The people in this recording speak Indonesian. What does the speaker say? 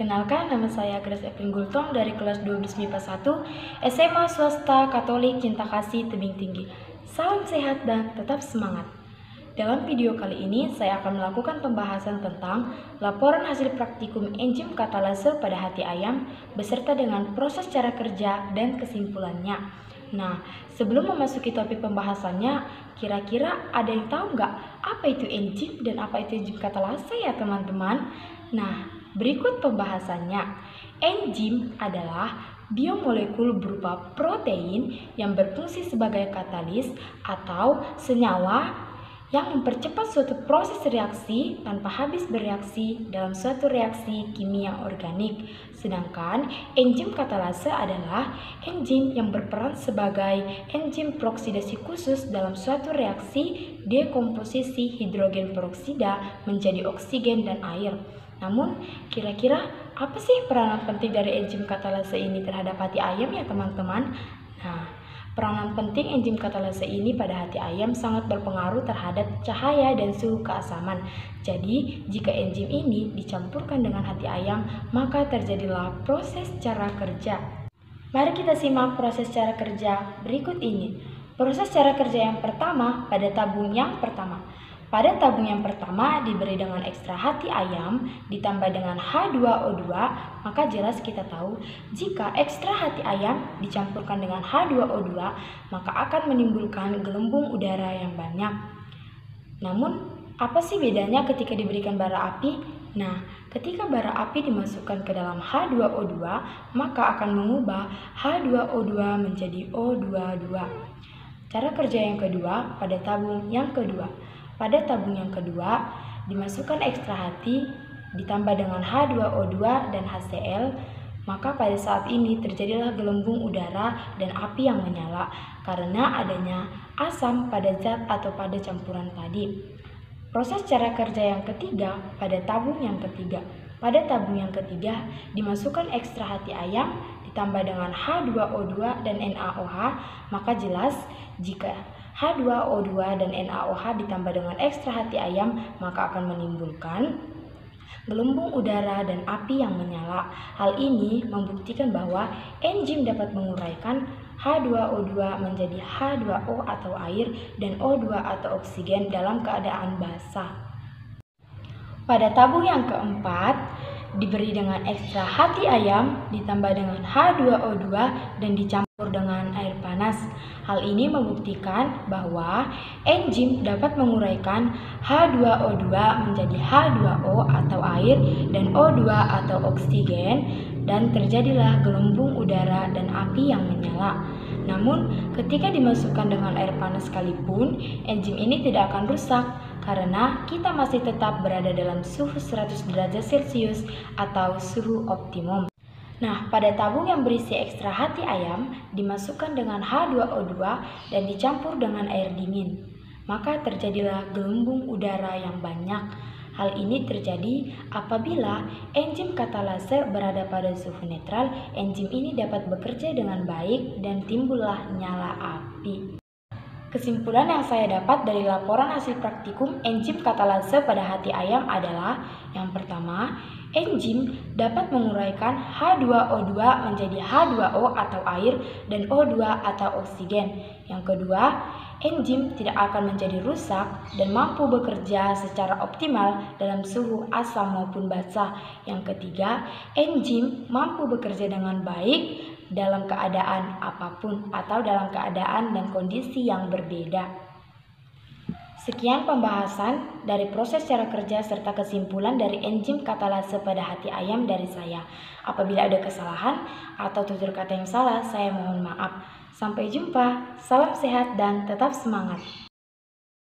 Perkenalkan, nama saya Grace Evelyn Gultom dari kelas 12 MIPA 1 SMA Swasta Katolik Cinta Kasih Tebing Tinggi. Salam sehat dan tetap semangat. Dalam video kali ini, saya akan melakukan pembahasan tentang laporan hasil praktikum enzim katalase pada hati ayam beserta dengan proses cara kerja dan kesimpulannya. Nah, sebelum memasuki topik pembahasannya, kira-kira ada yang tahu nggak apa itu enzim dan apa itu enzim katalase ya teman-teman? Nah, berikut pembahasannya. Enzim adalah biomolekul berupa protein yang berfungsi sebagai katalis atau senyawa yang mempercepat suatu proses reaksi tanpa habis bereaksi dalam suatu reaksi kimia organik. Sedangkan enzim katalase adalah enzim yang berperan sebagai enzim peroksidasi khusus dalam suatu reaksi dekomposisi hidrogen peroksida menjadi oksigen dan air. Namun, kira-kira apa sih peranan penting dari enzim katalase ini terhadap hati ayam ya teman-teman? Nah, peranan penting enzim katalase ini pada hati ayam sangat berpengaruh terhadap cahaya dan suhu keasaman. Jadi, jika enzim ini dicampurkan dengan hati ayam, maka terjadilah proses cara kerja. Mari kita simak proses cara kerja berikut ini. Proses cara kerja yang pertama pada tabung yang pertama. Pada tabung yang pertama diberi dengan ekstra hati ayam ditambah dengan H2O2, maka jelas kita tahu jika ekstra hati ayam dicampurkan dengan H2O2, maka akan menimbulkan gelembung udara yang banyak. Namun, apa sih bedanya ketika diberikan bara api? Nah, ketika bara api dimasukkan ke dalam H2O2, maka akan mengubah H2O2 menjadi O22. Cara kerja yang kedua pada tabung yang kedua. Pada tabung yang kedua, dimasukkan ekstra hati ditambah dengan H2O2 dan HCl, maka pada saat ini terjadilah gelembung udara dan api yang menyala karena adanya asam pada zat atau pada campuran tadi. Proses cara kerja yang ketiga pada tabung yang ketiga. Pada tabung yang ketiga, dimasukkan ekstra hati ayam ditambah dengan H2O2 dan NaOH, maka jelas jika H2O2 dan NaOH ditambah dengan ekstra hati ayam, maka akan menimbulkan gelembung udara dan api yang menyala. Hal ini membuktikan bahwa enzim dapat menguraikan H2O2 menjadi H2O atau air dan O2 atau oksigen dalam keadaan basah. Pada tabung yang keempat, diberi dengan ekstra hati ayam ditambah dengan H2O2 dan dicampur dengan air panas. Hal ini membuktikan bahwa enzim dapat menguraikan H2O2 menjadi H2O atau air dan O2 atau oksigen dan terjadilah gelembung udara dan api yang menyala. Namun, ketika dimasukkan dengan air panas sekalipun, enzim ini tidak akan rusak karena kita masih tetap berada dalam suhu 100 derajat Celcius atau suhu optimum. Nah, pada tabung yang berisi ekstra hati ayam dimasukkan dengan H2O2 dan dicampur dengan air dingin, maka terjadilah gelembung udara yang banyak. Hal ini terjadi apabila enzim katalase berada pada suhu netral. Enzim ini dapat bekerja dengan baik dan timbullah nyala api. Kesimpulan yang saya dapat dari laporan hasil praktikum enzim katalase pada hati ayam adalah: yang pertama, enzim dapat menguraikan H2O2 menjadi H2O atau air dan O2 atau oksigen. Yang kedua, enzim tidak akan menjadi rusak dan mampu bekerja secara optimal dalam suhu asam maupun basah. Yang ketiga, enzim mampu bekerja dengan baik dalam keadaan apapun atau dalam keadaan dan kondisi yang berbeda. Sekian pembahasan dari proses cara kerja serta kesimpulan dari enzim katalase pada hati ayam dari saya. Apabila ada kesalahan atau tutur kata yang salah, saya mohon maaf. Sampai jumpa, salam sehat dan tetap semangat.